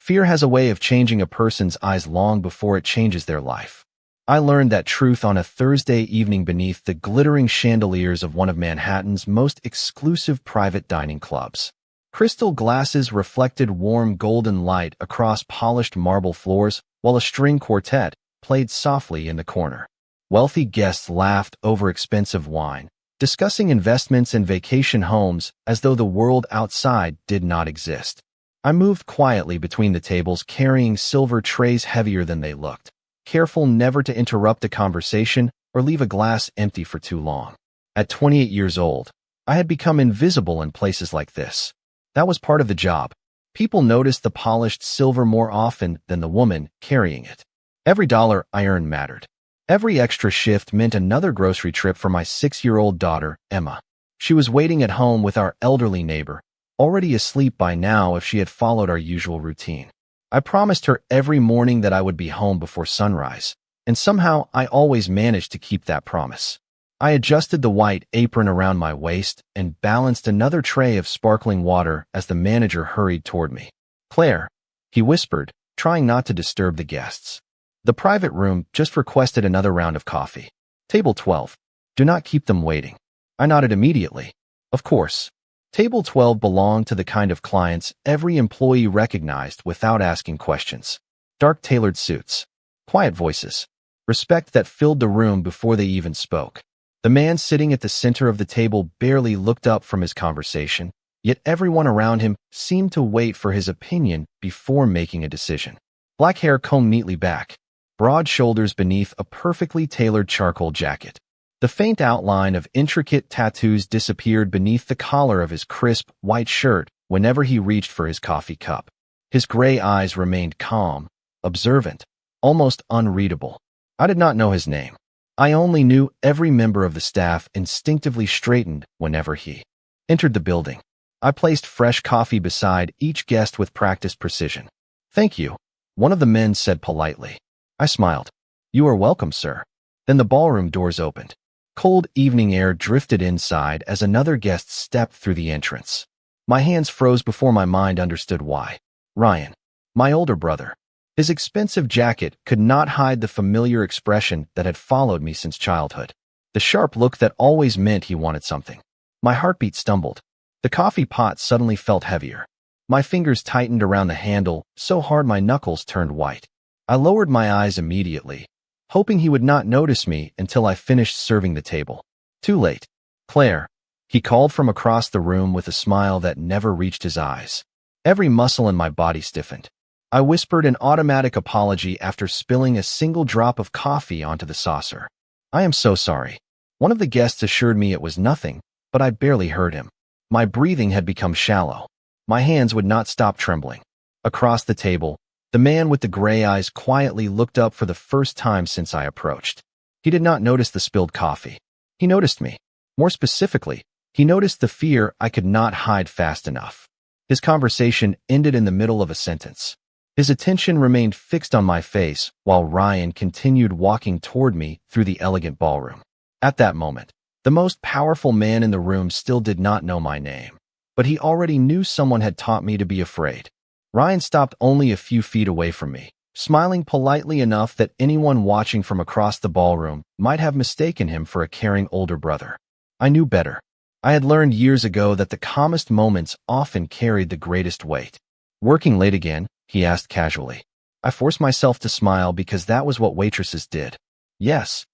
Fear has a way of changing a person's eyes long before it changes their life. I learned that truth on a Thursday evening beneath the glittering chandeliers of one of Manhattan's most exclusive private dining clubs. Crystal glasses reflected warm golden light across polished marble floors, while a string quartet played softly in the corner. Wealthy guests laughed over expensive wine, discussing investments and vacation homes as though the world outside did not exist. I moved quietly between the tables, carrying silver trays heavier than they looked, careful never to interrupt a conversation or leave a glass empty for too long. At 28 years old, I had become invisible in places like this. That was part of the job. People noticed the polished silver more often than the woman carrying it. Every dollar I earned mattered. Every extra shift meant another grocery trip for my 6-year-old daughter, Emma. She was waiting at home with our elderly neighbor, already asleep by now if she had followed our usual routine. I promised her every morning that I would be home before sunrise, and somehow I always managed to keep that promise. I adjusted the white apron around my waist and balanced another tray of sparkling water as the manager hurried toward me. "Claire," he whispered, trying not to disturb the guests. "The private room just requested another round of coffee. Table 12. Do not keep them waiting." I nodded immediately. Of course. Table 12 belonged to the kind of clients every employee recognized without asking questions. Dark tailored suits, quiet voices, respect that filled the room before they even spoke. The man sitting at the center of the table barely looked up from his conversation, yet everyone around him seemed to wait for his opinion before making a decision. Black hair combed neatly back, broad shoulders beneath a perfectly tailored charcoal jacket. The faint outline of intricate tattoos disappeared beneath the collar of his crisp, white shirt whenever he reached for his coffee cup. His gray eyes remained calm, observant, almost unreadable. I did not know his name. I only knew every member of the staff instinctively straightened whenever he entered the building. I placed fresh coffee beside each guest with practiced precision. "Thank you," one of the men said politely. I smiled. "You are welcome, sir." Then the ballroom doors opened. Cold evening air drifted inside as another guest stepped through the entrance. My hands froze before my mind understood why. Ryan, my older brother. His expensive jacket could not hide the familiar expression that had followed me since childhood. The sharp look that always meant he wanted something. My heartbeat stumbled. The coffee pot suddenly felt heavier. My fingers tightened around the handle so hard my knuckles turned white. I lowered my eyes immediately, hoping he would not notice me until I finished serving the table. Too late. "Claire," he called from across the room with a smile that never reached his eyes. Every muscle in my body stiffened. I whispered an automatic apology after spilling a single drop of coffee onto the saucer. "I am so sorry." One of the guests assured me it was nothing, but I barely heard him. My breathing had become shallow. My hands would not stop trembling. Across the table, the man with the gray eyes quietly looked up for the first time since I approached. He did not notice the spilled coffee. He noticed me. More specifically, he noticed the fear I could not hide fast enough. His conversation ended in the middle of a sentence. His attention remained fixed on my face while Ryan continued walking toward me through the elegant ballroom. At that moment, the most powerful man in the room still did not know my name, but he already knew someone had taught me to be afraid. Ryan stopped only a few feet away from me, smiling politely enough that anyone watching from across the ballroom might have mistaken him for a caring older brother. I knew better. I had learned years ago that the calmest moments often carried the greatest weight. "Working late again?" he asked casually. I forced myself to smile because that was what waitresses did. "Yes."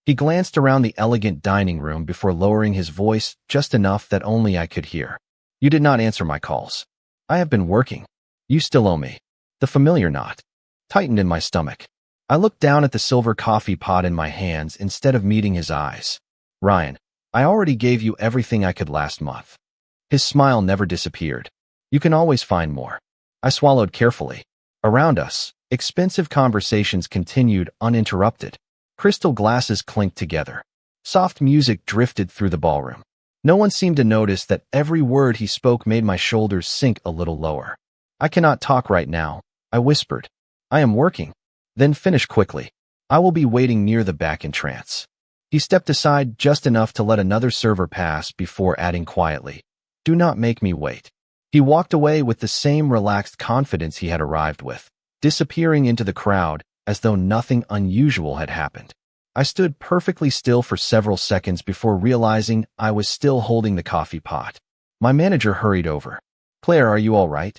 He glanced around the elegant dining room before lowering his voice just enough that only I could hear. "You did not answer my calls." "I have been working." "You still owe me." The familiar knot tightened in my stomach. I looked down at the silver coffee pot in my hands instead of meeting his eyes. "Ryan, I already gave you everything I could last month." His smile never disappeared. "You can always find more." I swallowed carefully. Around us, expensive conversations continued uninterrupted. Crystal glasses clinked together. Soft music drifted through the ballroom. No one seemed to notice that every word he spoke made my shoulders sink a little lower. "I cannot talk right now," I whispered. "I am working." "Then finish quickly. I will be waiting near the back in trance." He stepped aside just enough to let another server pass before adding quietly, "Do not make me wait." He walked away with the same relaxed confidence he had arrived with, disappearing into the crowd as though nothing unusual had happened. I stood perfectly still for several seconds before realizing I was still holding the coffee pot. My manager hurried over. "Claire, are you all right?"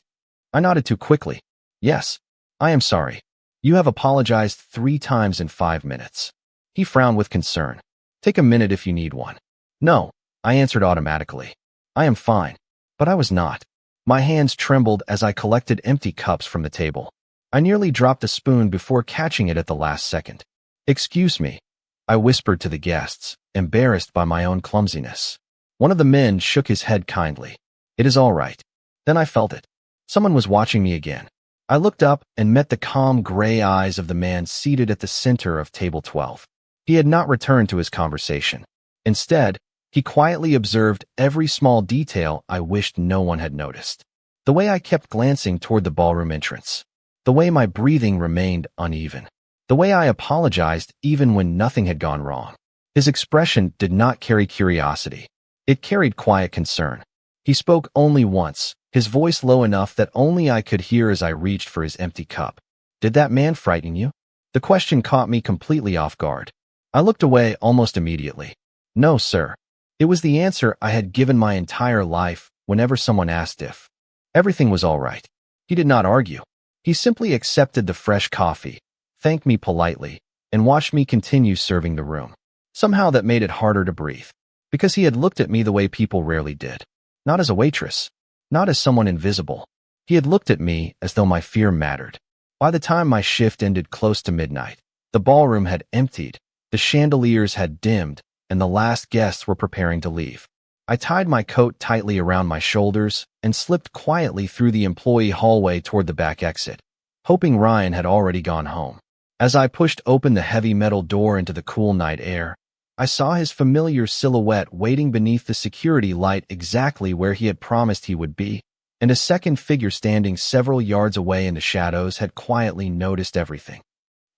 I nodded too quickly. "Yes. I am sorry. You have apologized 3 times in 5 minutes." He frowned with concern. "Take a minute if you need one." "No," I answered automatically. "I am fine." But I was not. My hands trembled as I collected empty cups from the table. I nearly dropped a spoon before catching it at the last second. "Excuse me," I whispered to the guests, embarrassed by my own clumsiness. One of the men shook his head kindly. "It is all right." Then I felt it. Someone was watching me again. I looked up and met the calm gray eyes of the man seated at the center of table 12. He had not returned to his conversation. Instead, he quietly observed every small detail I wished no one had noticed. The way I kept glancing toward the ballroom entrance. The way my breathing remained uneven. The way I apologized even when nothing had gone wrong. His expression did not carry curiosity. It carried quiet concern. He spoke only once, his voice low enough that only I could hear as I reached for his empty cup. "Did that man frighten you?" The question caught me completely off guard. I looked away almost immediately. "No, sir." It was the answer I had given my entire life whenever someone asked if everything was all right. He did not argue. He simply accepted the fresh coffee, thanked me politely, and watched me continue serving the room. Somehow that made it harder to breathe, because he had looked at me the way people rarely did. Not as a waitress, not as someone invisible. He had looked at me as though my fear mattered. By the time my shift ended close to midnight, the ballroom had emptied, the chandeliers had dimmed, and the last guests were preparing to leave. I tied my coat tightly around my shoulders and slipped quietly through the employee hallway toward the back exit, hoping Ryan had already gone home. As I pushed open the heavy metal door into the cool night air, I saw his familiar silhouette waiting beneath the security light exactly where he had promised he would be, and a second figure standing several yards away in the shadows had quietly noticed everything.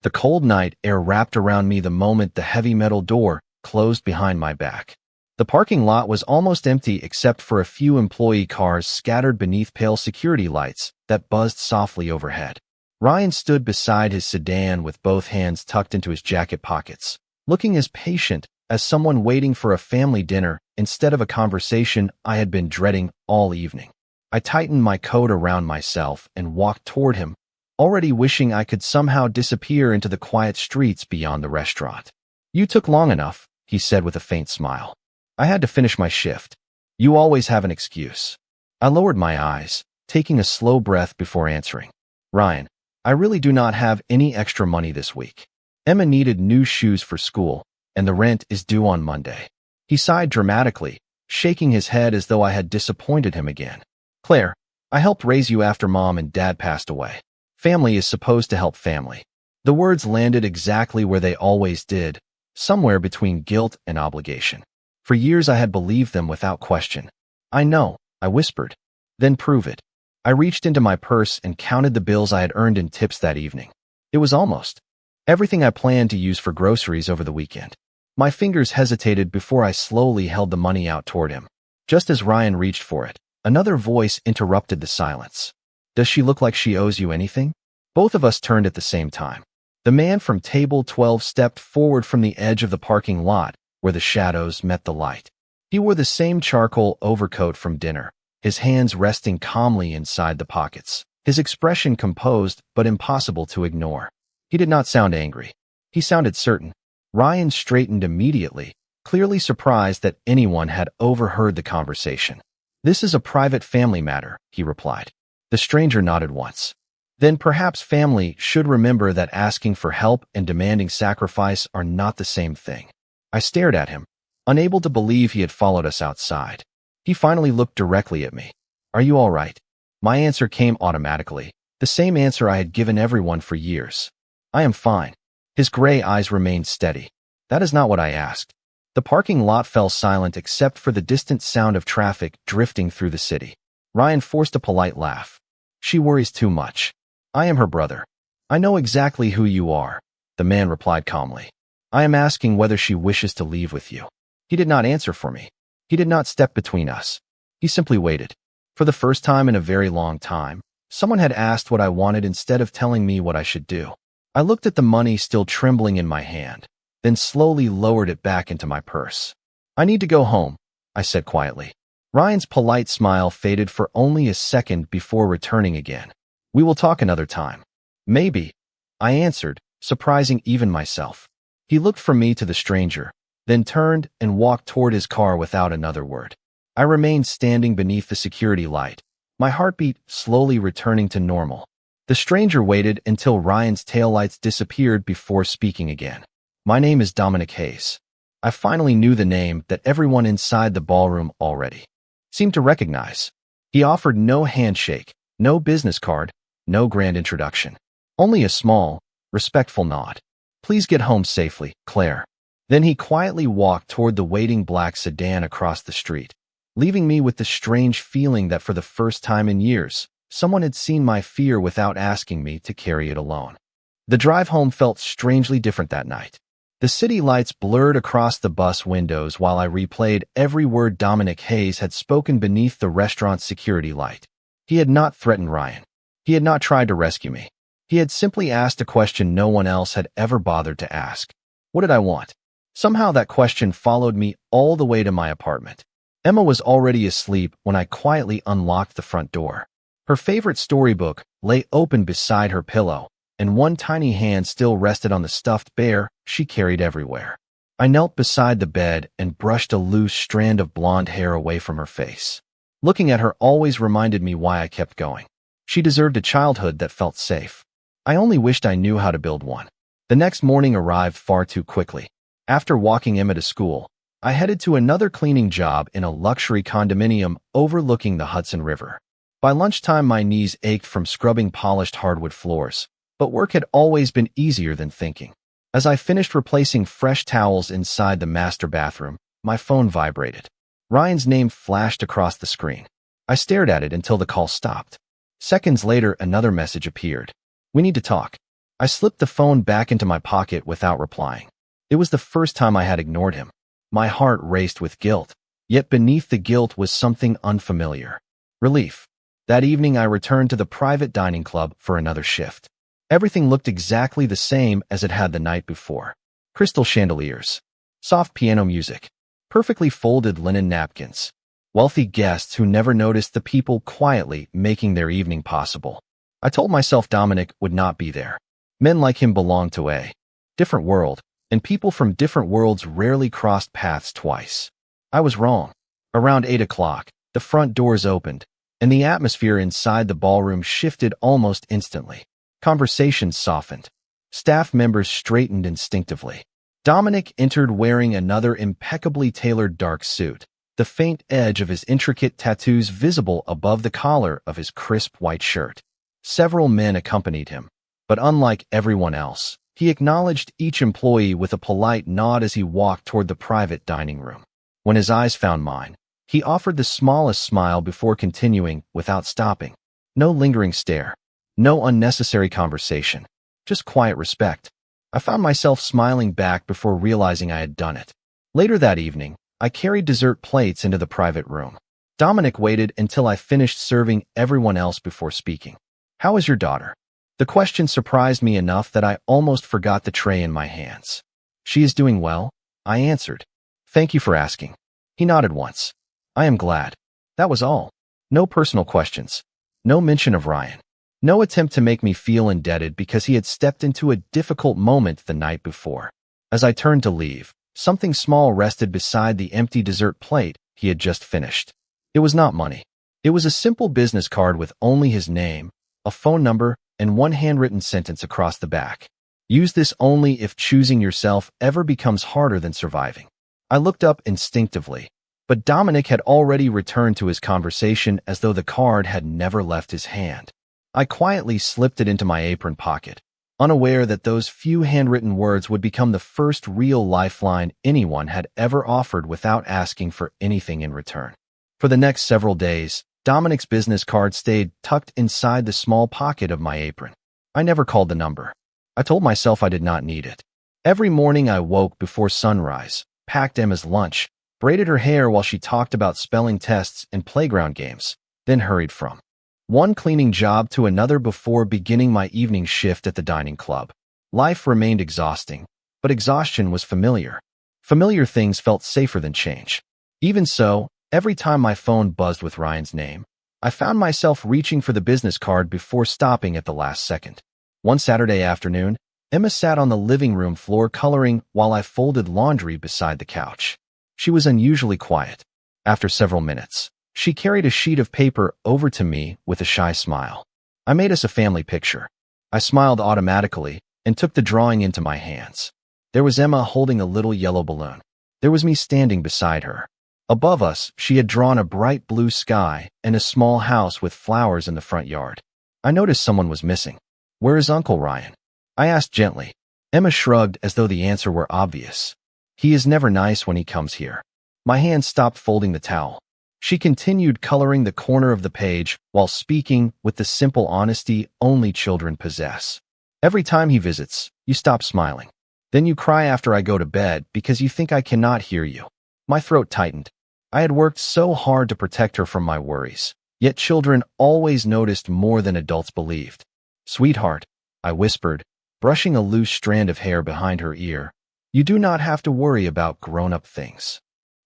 The cold night air wrapped around me the moment the heavy metal door closed behind my back. The parking lot was almost empty except for a few employee cars scattered beneath pale security lights that buzzed softly overhead. Ryan stood beside his sedan with both hands tucked into his jacket pockets, looking as patient as someone waiting for a family dinner instead of a conversation I had been dreading all evening. I tightened my coat around myself and walked toward him, already wishing I could somehow disappear into the quiet streets beyond the restaurant. "You took long enough," he said with a faint smile. "I had to finish my shift. You always have an excuse." I lowered my eyes, taking a slow breath before answering. "Ryan, I really do not have any extra money this week. Emma needed new shoes for school, and the rent is due on Monday." He sighed dramatically, shaking his head as though I had disappointed him again. "Claire, I helped raise you after Mom and Dad passed away. Family is supposed to help family." The words landed exactly where they always did, somewhere between guilt and obligation. For years I had believed them without question. "I know," I whispered. "Then prove it." I reached into my purse and counted the bills I had earned in tips that evening. It was almost everything I planned to use for groceries over the weekend. My fingers hesitated before I slowly held the money out toward him. Just as Ryan reached for it, another voice interrupted the silence. "Does she look like she owes you anything?" Both of us turned at the same time. The man from table 12 stepped forward from the edge of the parking lot, where the shadows met the light. He wore the same charcoal overcoat from dinner, his hands resting calmly inside the pockets, his expression composed but impossible to ignore. He did not sound angry. He sounded certain. Ryan straightened immediately, clearly surprised that anyone had overheard the conversation. "This is a private family matter," he replied. The stranger nodded once. "Then perhaps family should remember that asking for help and demanding sacrifice are not the same thing." I stared at him, unable to believe he had followed us outside. He finally looked directly at me. "Are you all right?" My answer came automatically, the same answer I had given everyone for years. "I am fine." His gray eyes remained steady. "That is not what I asked." The parking lot fell silent except for the distant sound of traffic drifting through the city. Ryan forced a polite laugh. "She worries too much. I am her brother." "I know exactly who you are," the man replied calmly. "I am asking whether she wishes to leave with you." He did not answer for me. He did not step between us. He simply waited. For the first time in a very long time, someone had asked what I wanted instead of telling me what I should do. I looked at the money still trembling in my hand, then slowly lowered it back into my purse. I need to go home, I said quietly. Ryan's polite smile faded for only a second before returning again. We will talk another time. Maybe, I answered, surprising even myself. He looked from me to the stranger, then turned and walked toward his car without another word. I remained standing beneath the security light, my heartbeat slowly returning to normal. The stranger waited until Ryan's taillights disappeared before speaking again. My name is Dominic Hayes. I finally knew the name that everyone inside the ballroom already seemed to recognize. He offered no handshake, no business card, no grand introduction. Only a small, respectful nod. Please get home safely, Claire. Then he quietly walked toward the waiting black sedan across the street, leaving me with the strange feeling that for the first time in years, someone had seen my fear without asking me to carry it alone. The drive home felt strangely different that night. The city lights blurred across the bus windows while I replayed every word Dominic Hayes had spoken beneath the restaurant's security light. He had not threatened Ryan. He had not tried to rescue me. He had simply asked a question no one else had ever bothered to ask. What did I want? Somehow that question followed me all the way to my apartment. Emma was already asleep when I quietly unlocked the front door. Her favorite storybook lay open beside her pillow, and one tiny hand still rested on the stuffed bear she carried everywhere. I knelt beside the bed and brushed a loose strand of blonde hair away from her face. Looking at her always reminded me why I kept going. She deserved a childhood that felt safe. I only wished I knew how to build one. The next morning arrived far too quickly. After walking Emma to school, I headed to another cleaning job in a luxury condominium overlooking the Hudson River. By lunchtime, my knees ached from scrubbing polished hardwood floors, but work had always been easier than thinking. As I finished replacing fresh towels inside the master bathroom, my phone vibrated. Ryan's name flashed across the screen. I stared at it until the call stopped. Seconds later, another message appeared. We need to talk. I slipped the phone back into my pocket without replying. It was the first time I had ignored him. My heart raced with guilt, yet beneath the guilt was something unfamiliar. Relief. That evening, I returned to the private dining club for another shift. Everything looked exactly the same as it had the night before. Crystal chandeliers, soft piano music, perfectly folded linen napkins, wealthy guests who never noticed the people quietly making their evening possible. I told myself Dominic would not be there. Men like him belonged to a different world, and people from different worlds rarely crossed paths twice. I was wrong. Around 8 o'clock, the front doors opened, and the atmosphere inside the ballroom shifted almost instantly. Conversations softened. Staff members straightened instinctively. Dominic entered wearing another impeccably tailored dark suit, the faint edge of his intricate tattoos visible above the collar of his crisp white shirt. Several men accompanied him, but unlike everyone else, he acknowledged each employee with a polite nod as he walked toward the private dining room. When his eyes found mine, he offered the smallest smile before continuing without stopping. No lingering stare. No unnecessary conversation, just quiet respect. I found myself smiling back before realizing I had done it. Later that evening, I carried dessert plates into the private room. Dominic waited until I finished serving everyone else before speaking. How is your daughter? The question surprised me enough that I almost forgot the tray in my hands. She is doing well, I answered. Thank you for asking. He nodded once. I am glad. That was all. No personal questions. No mention of Ryan. No attempt to make me feel indebted because he had stepped into a difficult moment the night before. As I turned to leave, something small rested beside the empty dessert plate he had just finished. It was not money. It was a simple business card with only his name, a phone number, and one handwritten sentence across the back. Use this only if choosing yourself ever becomes harder than surviving. I looked up instinctively, but Dominic had already returned to his conversation as though the card had never left his hand. I quietly slipped it into my apron pocket, unaware that those few handwritten words would become the first real lifeline anyone had ever offered without asking for anything in return. For the next several days, Dominic's business card stayed tucked inside the small pocket of my apron. I never called the number. I told myself I did not need it. Every morning I woke before sunrise, packed Emma's lunch, braided her hair while she talked about spelling tests and playground games, then hurried from one cleaning job to another before beginning my evening shift at the dining club. Life remained exhausting, but exhaustion was familiar. Familiar things felt safer than change. Even so, every time my phone buzzed with Ryan's name, I found myself reaching for the business card before stopping at the last second. One Saturday afternoon, Emma sat on the living room floor coloring while I folded laundry beside the couch. She was unusually quiet. After several minutes, she carried a sheet of paper over to me with a shy smile. I made us a family picture. I smiled automatically and took the drawing into my hands. There was Emma holding a little yellow balloon. There was me standing beside her. Above us, she had drawn a bright blue sky and a small house with flowers in the front yard. I noticed someone was missing. "Where is Uncle Ryan?" I asked gently. Emma shrugged as though the answer were obvious. "He is never nice when he comes here." My hand stopped folding the towel. She continued coloring the corner of the page while speaking with the simple honesty only children possess. "Every time he visits, you stop smiling. Then you cry after I go to bed because you think I cannot hear you." My throat tightened. I had worked so hard to protect her from my worries, yet children always noticed more than adults believed. "Sweetheart," I whispered, brushing a loose strand of hair behind her ear, "you do not have to worry about grown-up things."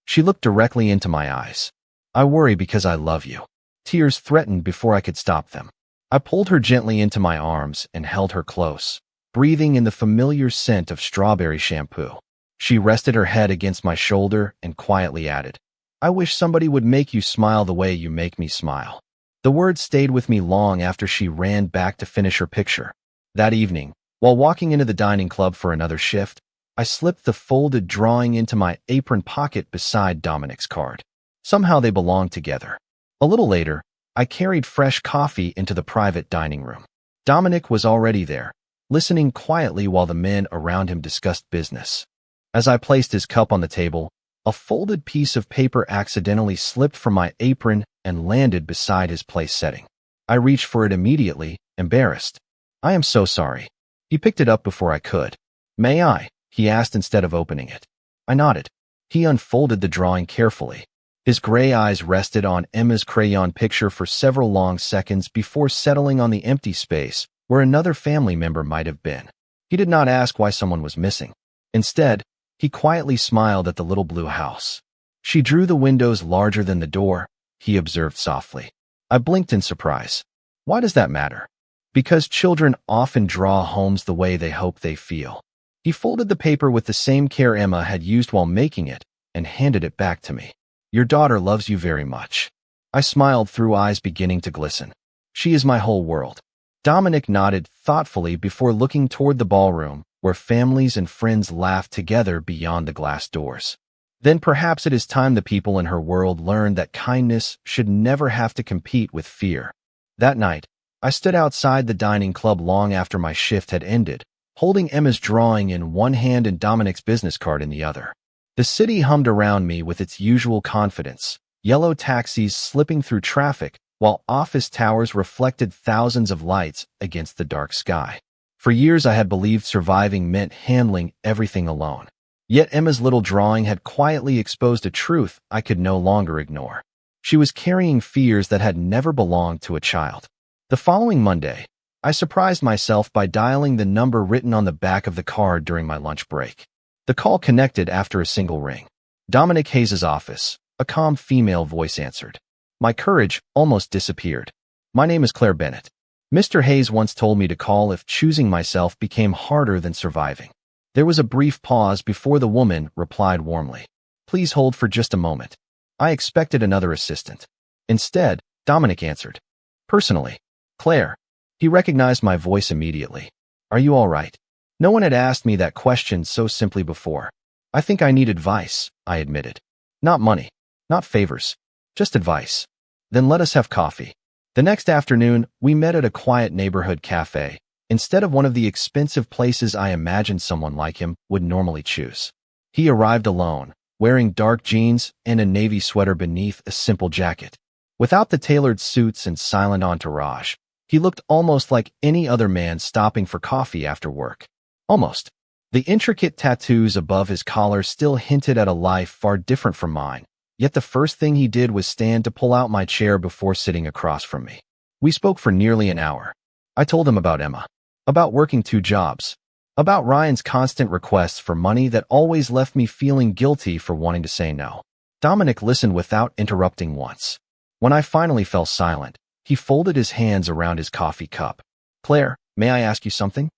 She looked directly into my eyes. "I worry because I love you." Tears threatened before I could stop them. I pulled her gently into my arms and held her close, breathing in the familiar scent of strawberry shampoo. She rested her head against my shoulder and quietly added, "I wish somebody would make you smile the way you make me smile." The words stayed with me long after she ran back to finish her picture. That evening, while walking into the dining club for another shift, I slipped the folded drawing into my apron pocket beside Dominic's card. Somehow they belonged together. A little later, I carried fresh coffee into the private dining room. Dominic was already there, listening quietly while the men around him discussed business. As I placed his cup on the table, a folded piece of paper accidentally slipped from my apron and landed beside his place setting. I reached for it immediately, embarrassed. "I am so sorry." He picked it up before I could. "May I?" he asked instead of opening it. I nodded. He unfolded the drawing carefully. His gray eyes rested on Emma's crayon picture for several long seconds before settling on the empty space where another family member might have been. He did not ask why someone was missing. Instead, he quietly smiled at the little blue house. "She drew the windows larger than the door," he observed softly. I blinked in surprise. "Why does that matter?" "Because children often draw homes the way they hope they feel." He folded the paper with the same care Emma had used while making it and handed it back to me. "Your daughter loves you very much." I smiled through eyes beginning to glisten. "She is my whole world." Dominic nodded thoughtfully before looking toward the ballroom, where families and friends laughed together beyond the glass doors. "Then perhaps it is time the people in her world learned that kindness should never have to compete with fear." That night, I stood outside the dining club long after my shift had ended, holding Emma's drawing in one hand and Dominic's business card in the other. The city hummed around me with its usual confidence, yellow taxis slipping through traffic, while office towers reflected thousands of lights against the dark sky. For years I had believed surviving meant handling everything alone. Yet Emma's little drawing had quietly exposed a truth I could no longer ignore. She was carrying fears that had never belonged to a child. The following Monday, I surprised myself by dialing the number written on the back of the card during my lunch break. The call connected after a single ring. Dominic Hayes' office, a calm female voice answered. My courage almost disappeared. "My name is Claire Bennett. Mr. Hayes once told me to call if choosing myself became harder than surviving." There was a brief pause before the woman replied warmly. "Please hold for just a moment." I expected another assistant. Instead, Dominic answered. "Personally, Claire." He recognized my voice immediately. "Are you all right?" No one had asked me that question so simply before. "I think I need advice," I admitted. "Not money, not favors, just advice." "Then let us have coffee." The next afternoon, we met at a quiet neighborhood cafe, instead of one of the expensive places I imagined someone like him would normally choose. He arrived alone, wearing dark jeans and a navy sweater beneath a simple jacket. Without the tailored suits and silent entourage, he looked almost like any other man stopping for coffee after work. Almost. The intricate tattoos above his collar still hinted at a life far different from mine, Yet the first thing he did was stand to pull out my chair before sitting across from me. We spoke for nearly an hour. I told him about Emma, about working 2 jobs, about Ryan's constant requests for money that always left me feeling guilty for wanting to say no. Dominic listened without interrupting once. When I finally fell silent, he folded his hands around his coffee cup. "Claire, may I ask you something?"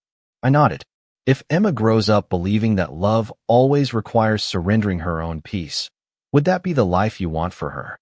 I nodded. "If Emma grows up believing that love always requires surrendering her own peace, would that be the life you want for her?"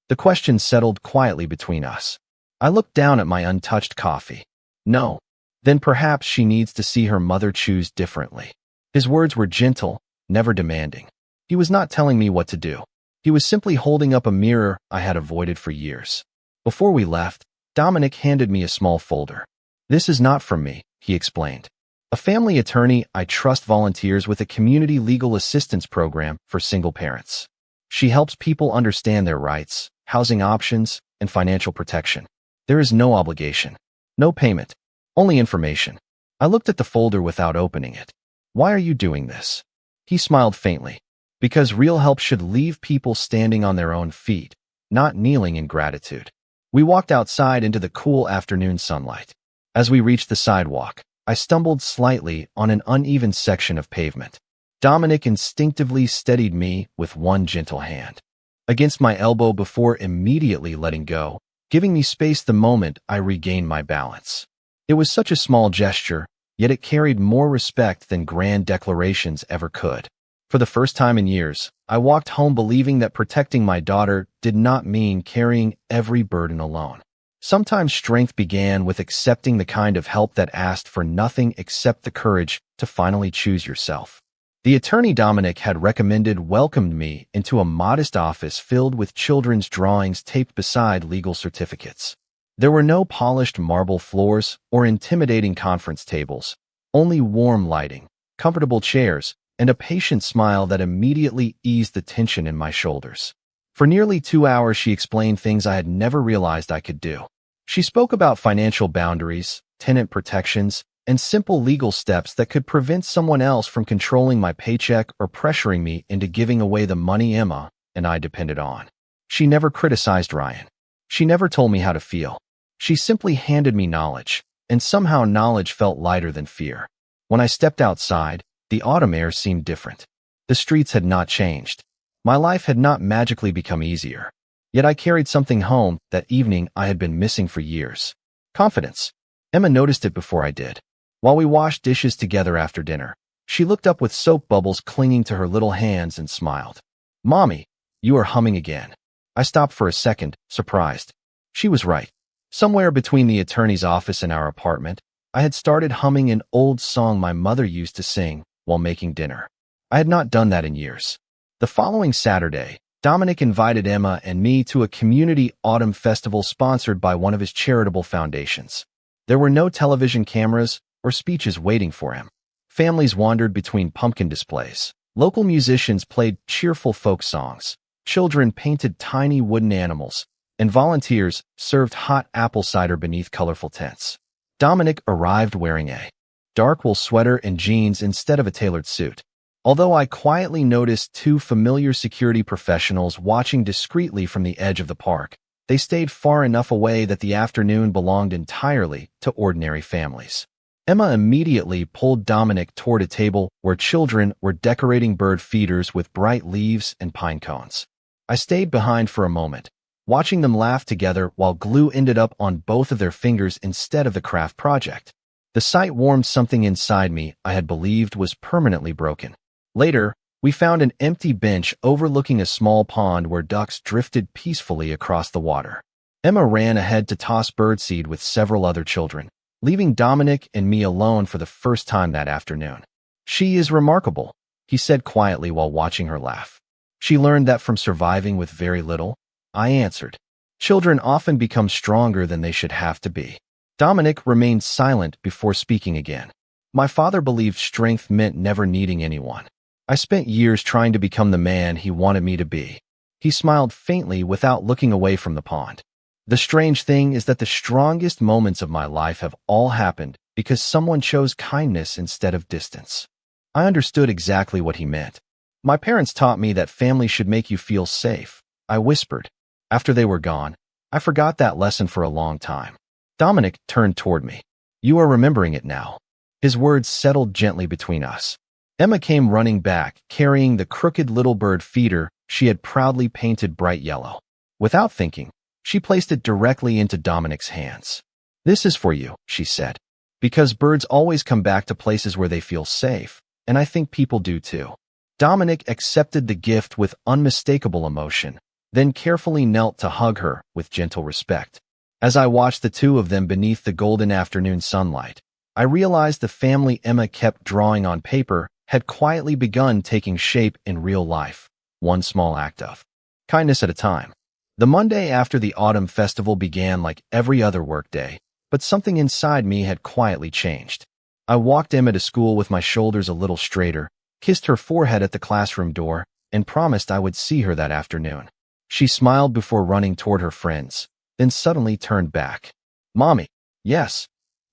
The question settled quietly between us. I looked down at my untouched coffee. "No. Then perhaps she needs to see her mother choose differently." His words were gentle, never demanding. He was not telling me what to do. He was simply holding up a mirror I had avoided for years. Before we left, Dominic handed me a small folder. "This is not from me," he explained. "A family attorney I trust volunteers with a community legal assistance program for single parents. She helps people understand their rights, housing options, and financial protection. There is no obligation, no payment, only information." I looked at the folder without opening it. "Why are you doing this?" He smiled faintly. "Because real help should leave people standing on their own feet, not kneeling in gratitude." We walked outside into the cool afternoon sunlight. As we reached the sidewalk, I stumbled slightly on an uneven section of pavement. Dominic instinctively steadied me with one gentle hand against my elbow before immediately letting go, giving me space the moment I regained my balance. It was such a small gesture, yet it carried more respect than grand declarations ever could. For the first time in years, I walked home believing that protecting my daughter did not mean carrying every burden alone. Sometimes strength began with accepting the kind of help that asked for nothing except the courage to finally choose yourself. The attorney Dominic had recommended welcomed me into a modest office filled with children's drawings taped beside legal certificates. There were no polished marble floors or intimidating conference tables, only warm lighting, comfortable chairs, and a patient smile that immediately eased the tension in my shoulders. For nearly 2 hours, she explained things I had never realized I could do. She spoke about financial boundaries, tenant protections, and simple legal steps that could prevent someone else from controlling my paycheck or pressuring me into giving away the money Emma and I depended on. She never criticized Ryan. She never told me how to feel. She simply handed me knowledge, and somehow knowledge felt lighter than fear. When I stepped outside, the autumn air seemed different. The streets had not changed. My life had not magically become easier. Yet I carried something home that evening I had been missing for years. Confidence. Emma noticed it before I did. While we washed dishes together after dinner, she looked up with soap bubbles clinging to her little hands and smiled. "Mommy, you are humming again." I stopped for a second, surprised. She was right. Somewhere between the attorney's office and our apartment, I had started humming an old song my mother used to sing while making dinner. I had not done that in years. The following Saturday, Dominic invited Emma and me to a community autumn festival sponsored by one of his charitable foundations. There were no television cameras or speeches waiting for him. Families wandered between pumpkin displays. Local musicians played cheerful folk songs. Children painted tiny wooden animals, and volunteers served hot apple cider beneath colorful tents. Dominic arrived wearing a dark wool sweater and jeans instead of a tailored suit. Although I quietly noticed 2 familiar security professionals watching discreetly from the edge of the park, they stayed far enough away that the afternoon belonged entirely to ordinary families. Emma immediately pulled Dominic toward a table where children were decorating bird feeders with bright leaves and pine cones. I stayed behind for a moment, watching them laugh together while glue ended up on both of their fingers instead of the craft project. The sight warmed something inside me I had believed was permanently broken. Later, we found an empty bench overlooking a small pond where ducks drifted peacefully across the water. Emma ran ahead to toss birdseed with several other children, leaving Dominic and me alone for the first time that afternoon. "She is remarkable," he said quietly while watching her laugh. "She learned that from surviving with very little," I answered. "Children often become stronger than they should have to be." Dominic remained silent before speaking again. "My father believed strength meant never needing anyone. I spent years trying to become the man he wanted me to be." He smiled faintly without looking away from the pond. "The strange thing is that the strongest moments of my life have all happened because someone chose kindness instead of distance." I understood exactly what he meant. My parents taught me that family should make you feel safe, I whispered. After they were gone, I forgot that lesson for a long time. Dominic turned toward me. You are remembering it now. His words settled gently between us. Emma came running back, carrying the crooked little bird feeder she had proudly painted bright yellow. Without thinking, she placed it directly into Dominic's hands. This is for you, she said. Because birds always come back to places where they feel safe, and I think people do too. Dominic accepted the gift with unmistakable emotion, then carefully knelt to hug her with gentle respect. As I watched the two of them beneath the golden afternoon sunlight, I realized the family Emma kept drawing on paper had quietly begun taking shape in real life, one small act of kindness at a time. The Monday after the autumn festival began like every other workday, but something inside me had quietly changed. I walked Emma to school with my shoulders a little straighter, kissed her forehead at the classroom door, and promised I would see her that afternoon. She smiled before running toward her friends, then suddenly turned back. Mommy, yes.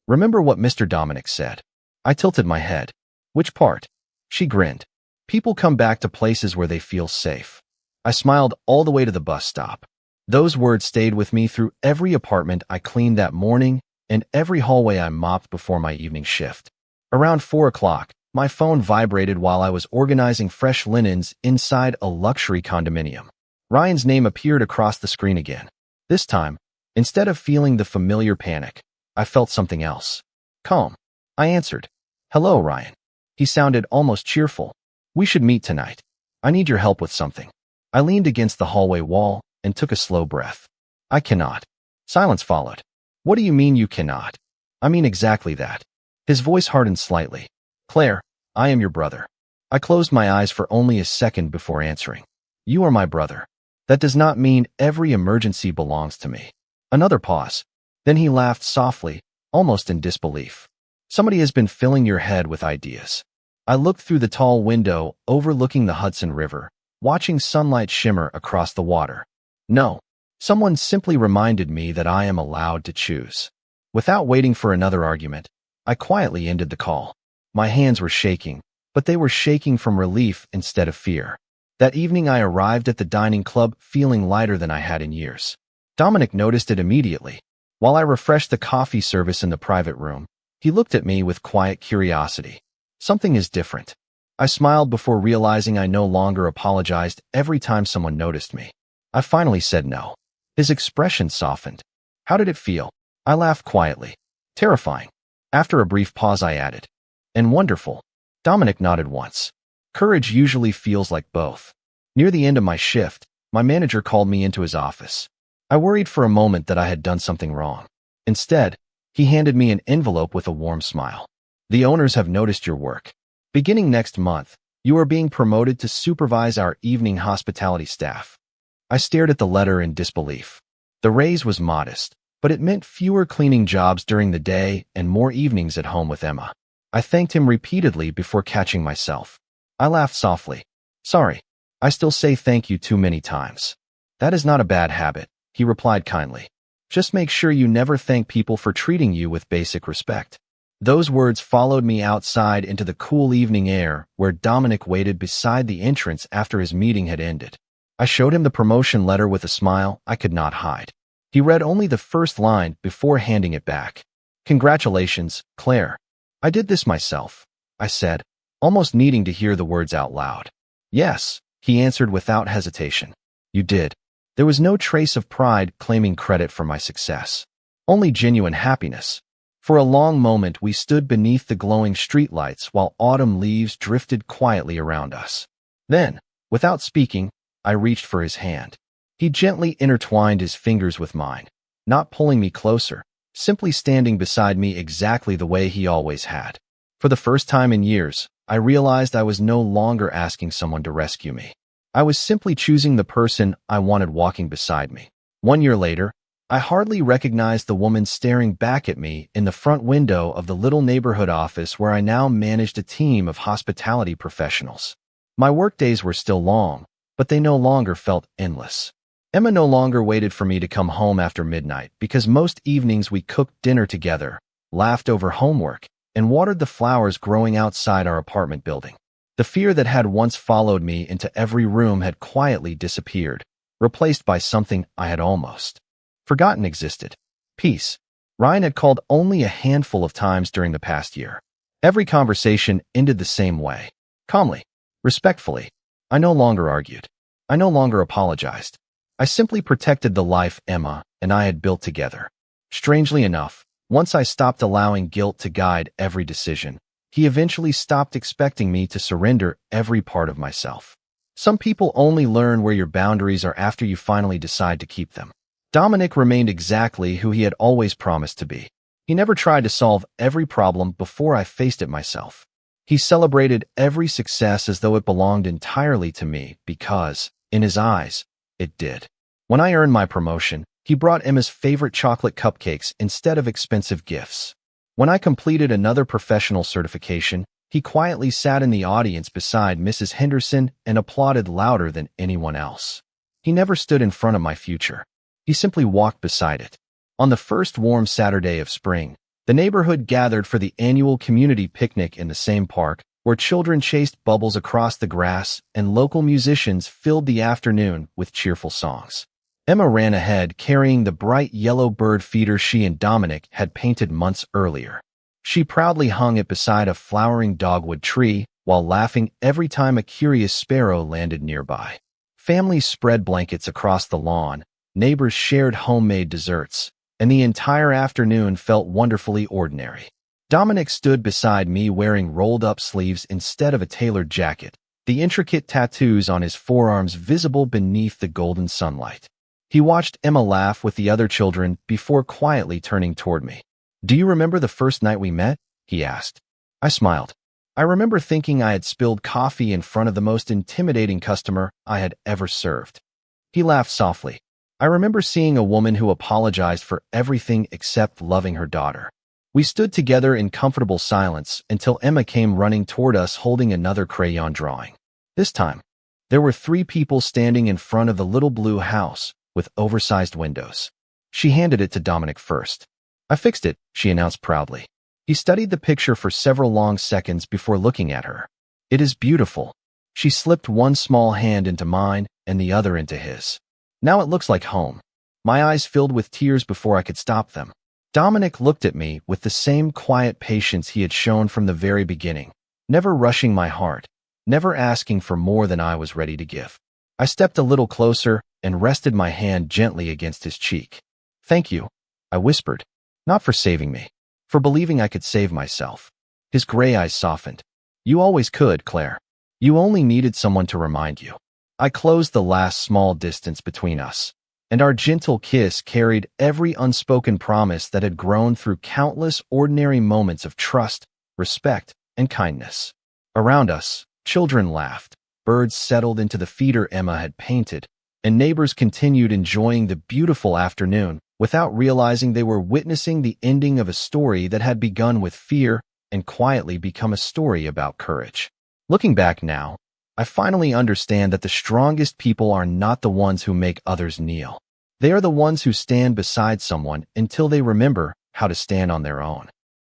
Remember what Mr. Dominic said? I tilted my head. Which part? She grinned. People come back to places where they feel safe. I smiled all the way to the bus stop. Those words stayed with me through every apartment I cleaned that morning and every hallway I mopped before my evening shift. Around 4 o'clock, my phone vibrated while I was organizing fresh linens inside a luxury condominium. Ryan's name appeared across the screen again. This time, instead of feeling the familiar panic, I felt something else. Calm. I answered. Hello, Ryan. He sounded almost cheerful. We should meet tonight. I need your help with something. I leaned against the hallway wall and took a slow breath. I cannot. Silence followed. What do you mean you cannot? I mean exactly that. His voice hardened slightly. Claire, I am your brother. I closed my eyes for only a second before answering. You are my brother. That does not mean every emergency belongs to me. Another pause. Then he laughed softly, almost in disbelief. Somebody has been filling your head with ideas. I looked through the tall window overlooking the Hudson River, watching sunlight shimmer across the water. No, someone simply reminded me that I am allowed to choose. Without waiting for another argument, I quietly ended the call. My hands were shaking, but they were shaking from relief instead of fear. That evening I arrived at the dining club feeling lighter than I had in years. Dominic noticed it immediately. While I refreshed the coffee service in the private room, he looked at me with quiet curiosity. Something is different. I smiled before realizing I no longer apologized every time someone noticed me. I finally said no. His expression softened. How did it feel? I laughed quietly. Terrifying. After a brief pause I added. And wonderful. Dominic nodded once. Courage usually feels like both. Near the end of my shift, my manager called me into his office. I worried for a moment that I had done something wrong. Instead, he handed me an envelope with a warm smile. The owners have noticed your work. Beginning next month, you are being promoted to supervise our evening hospitality staff. I stared at the letter in disbelief. The raise was modest, but it meant fewer cleaning jobs during the day and more evenings at home with Emma. I thanked him repeatedly before catching myself. I laughed softly. Sorry, I still say thank you too many times. That is not a bad habit, he replied kindly. Just make sure you never thank people for treating you with basic respect. Those words followed me outside into the cool evening air where Dominic waited beside the entrance after his meeting had ended. I showed him the promotion letter with a smile I could not hide. He read only the first line before handing it back. Congratulations, Claire. I did this myself, I said, almost needing to hear the words out loud. Yes, he answered without hesitation. You did. There was no trace of pride claiming credit for my success. Only genuine happiness. For a long moment we stood beneath the glowing streetlights while autumn leaves drifted quietly around us. Then, without speaking, I reached for his hand. He gently intertwined his fingers with mine, not pulling me closer, simply standing beside me exactly the way he always had. For the first time in years, I realized I was no longer asking someone to rescue me. I was simply choosing the person I wanted walking beside me. 1 year later, I hardly recognized the woman staring back at me in the front window of the little neighborhood office where I now managed a team of hospitality professionals. My workdays were still long, but they no longer felt endless. Emma no longer waited for me to come home after midnight because most evenings we cooked dinner together, laughed over homework, and watered the flowers growing outside our apartment building. The fear that had once followed me into every room had quietly disappeared, replaced by something I had almost forgotten existed. Peace. Ryan had called only a handful of times during the past year. Every conversation ended the same way. Calmly. Respectfully. I no longer argued. I no longer apologized. I simply protected the life Emma and I had built together. Strangely enough, once I stopped allowing guilt to guide every decision, he eventually stopped expecting me to surrender every part of myself. Some people only learn where your boundaries are after you finally decide to keep them. Dominic remained exactly who he had always promised to be. He never tried to solve every problem before I faced it myself. He celebrated every success as though it belonged entirely to me because, in his eyes, it did. When I earned my promotion, he brought Emma's favorite chocolate cupcakes instead of expensive gifts. When I completed another professional certification, he quietly sat in the audience beside Mrs. Henderson and applauded louder than anyone else. He never stood in front of my future. He simply walked beside it. On the first warm Saturday of spring, the neighborhood gathered for the annual community picnic in the same park, where children chased bubbles across the grass and local musicians filled the afternoon with cheerful songs. Emma ran ahead carrying the bright yellow bird feeder she and Dominic had painted months earlier. She proudly hung it beside a flowering dogwood tree while laughing every time a curious sparrow landed nearby. Families spread blankets across the lawn, neighbors shared homemade desserts, and the entire afternoon felt wonderfully ordinary. Dominic stood beside me wearing rolled-up sleeves instead of a tailored jacket, the intricate tattoos on his forearms visible beneath the golden sunlight. He watched Emma laugh with the other children before quietly turning toward me. "Do you remember the first night we met?" he asked. I smiled. I remember thinking I had spilled coffee in front of the most intimidating customer I had ever served. He laughed softly. I remember seeing a woman who apologized for everything except loving her daughter. We stood together in comfortable silence until Emma came running toward us holding another crayon drawing. This time, there were 3 people standing in front of the little blue house with oversized windows. She handed it to Dominic first. "I fixed it," she announced proudly. He studied the picture for several long seconds before looking at her. "It is beautiful." She slipped one small hand into mine and the other into his. "Now it looks like home." My eyes filled with tears before I could stop them. Dominic looked at me with the same quiet patience he had shown from the very beginning, never rushing my heart, never asking for more than I was ready to give. I stepped a little closer and rested my hand gently against his cheek. "Thank you," I whispered. "Not for saving me. For believing I could save myself." His gray eyes softened. "You always could, Claire. You only needed someone to remind you." I closed the last small distance between us, and our gentle kiss carried every unspoken promise that had grown through countless ordinary moments of trust, respect, and kindness. Around us, children laughed, birds settled into the feeder Emma had painted, and neighbors continued enjoying the beautiful afternoon without realizing they were witnessing the ending of a story that had begun with fear and quietly become a story about courage. Looking back now, I finally understand that the strongest people are not the ones who make others kneel. They are the ones who stand beside someone until they remember how to stand on their own.